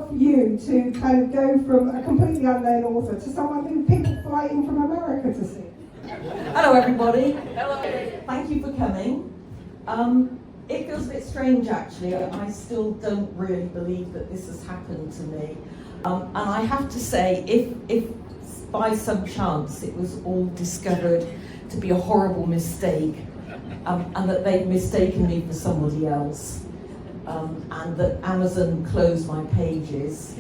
for you to kind of go from a completely unknown author to someone who people fly in from America to see? Hello everybody. Hello. Thank you for coming. It feels a bit strange actually. I still don't really believe that this has happened to me. And I have to say, if by some chance it was all discovered to be a horrible mistake, and that they've mistaken me for somebody else, and that Amazon closed my pages,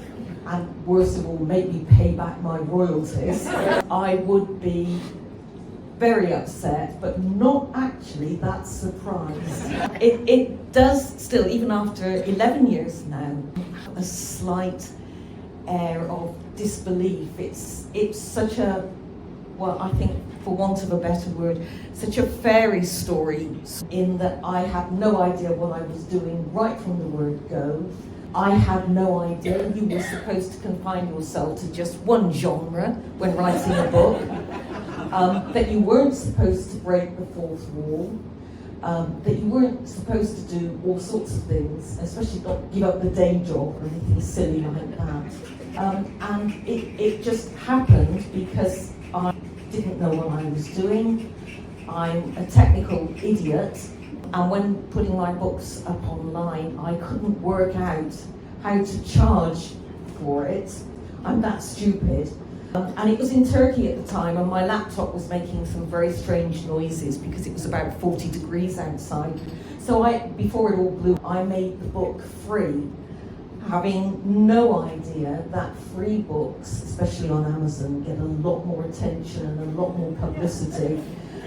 and worst of all, made me pay back my royalties, I would be very upset, but not actually that surprised. It does still, even after 11 years now, have a slight air of disbelief. It's such a, well, I think, for want of a better word, such a fairy story, in that I had no idea what I was doing right from the word go. I had no idea you were supposed to confine yourself to just one genre when writing a book, that you weren't supposed to break the fourth wall, that you weren't supposed to do all sorts of things, especially not give up the day job or anything silly like that. And it just happened because I didn't know what I was doing. I'm a technical idiot, and when putting my books up online, I couldn't work out how to charge for it. I'm that stupid. And it was in Turkey at the time, and my laptop was making some very strange noises because it was about 40 degrees outside. So before it all blew, I made the book free, having no idea that free books, especially on Amazon, get a lot more attention and a lot more publicity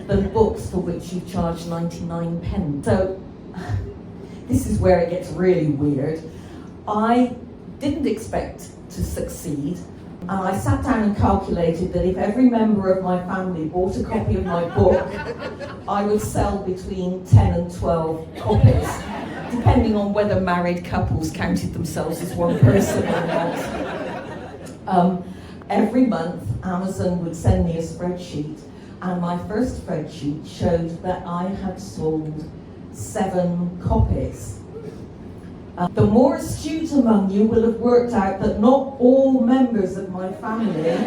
than books for which you charge 99 pence. So this is where it gets really weird. I didn't expect to succeed, and I sat down and calculated that if every member of my family bought a copy of my book, I would sell between 10 and 12 copies, depending on whether married couples counted themselves as one person or not. Every month, Amazon would send me a spreadsheet, and my first spreadsheet showed that I had sold 7 copies. The more astute among you will have worked out that not all members of my family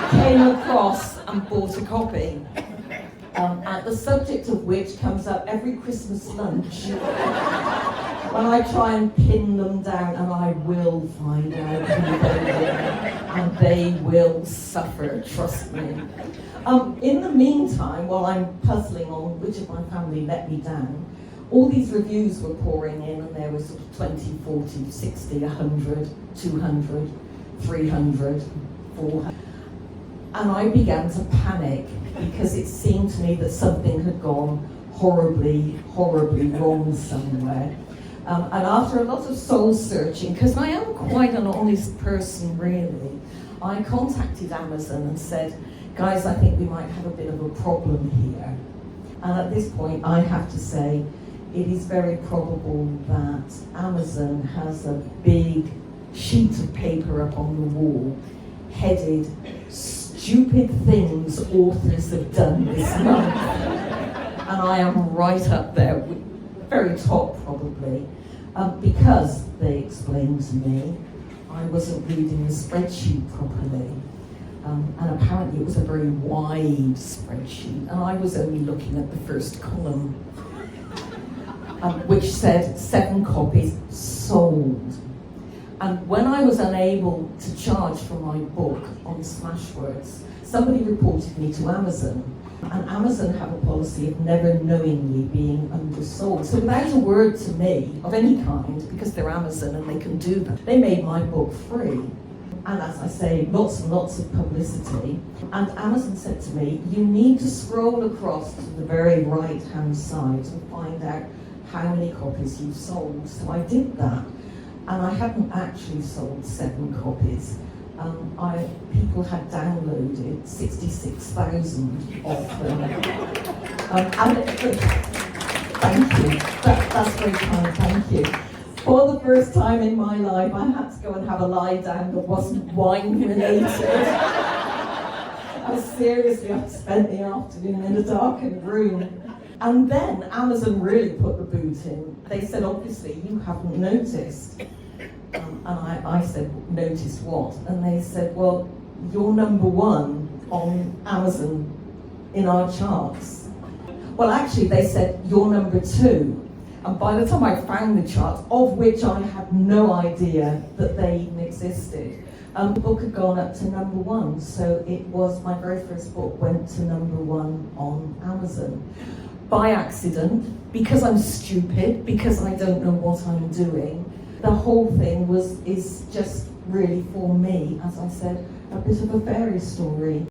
came across and bought a copy. And the subject of which comes up every Christmas lunch when I try and pin them down, and I will find out who they were, and they will suffer, trust me. In the meantime, while I'm puzzling on which of my family let me down, all these reviews were pouring in, and there was sort of 20, 40, 60, 100, 200, 300, 400. And I began to panic because it seemed to me that something had gone horribly, horribly wrong somewhere. And after a lot of soul searching, because I am quite an honest person really, I contacted Amazon and said, guys, I think we might have a bit of a problem here. And at this point, I have to say, it is very probable that Amazon has a big sheet of paper up on the wall headed "Stupid Things Authors Have Done This Month." And I am right up there, very top probably, because they explained to me I wasn't reading the spreadsheet properly. And apparently it was a very wide spreadsheet, and I was only looking at the first column, which said 7 copies sold. And when I was unable to charge for my book on Smashwords, somebody reported me to Amazon, and Amazon have a policy of never knowingly being undersold. So without a word to me of any kind, because they're Amazon and they can do that, they made my book free. And as I say, lots and lots of publicity. And Amazon said to me, you need to scroll across to the very right-hand side to find out how many copies you've sold. So I did that, and I hadn't actually sold 7 copies. People had downloaded 66,000 of them. Thank you. That's very kind, thank you. For the first time in my life, I had to go and have a lie down that wasn't wine related. Seriously, I spent the afternoon in a darkened room. And then Amazon really put the boot in. They said, obviously, you haven't noticed. And I said, noticed what? And they said, well, you're number one on Amazon in our charts. Well, actually, they said, you're number two. And by the time I found the charts, of which I had no idea that they even existed, the book had gone up to number one. So it was, my very first book went to number one on Amazon. By accident, because I'm stupid, because I don't know what I'm doing. The whole thing is just really, for me, as I said, a bit of a fairy story.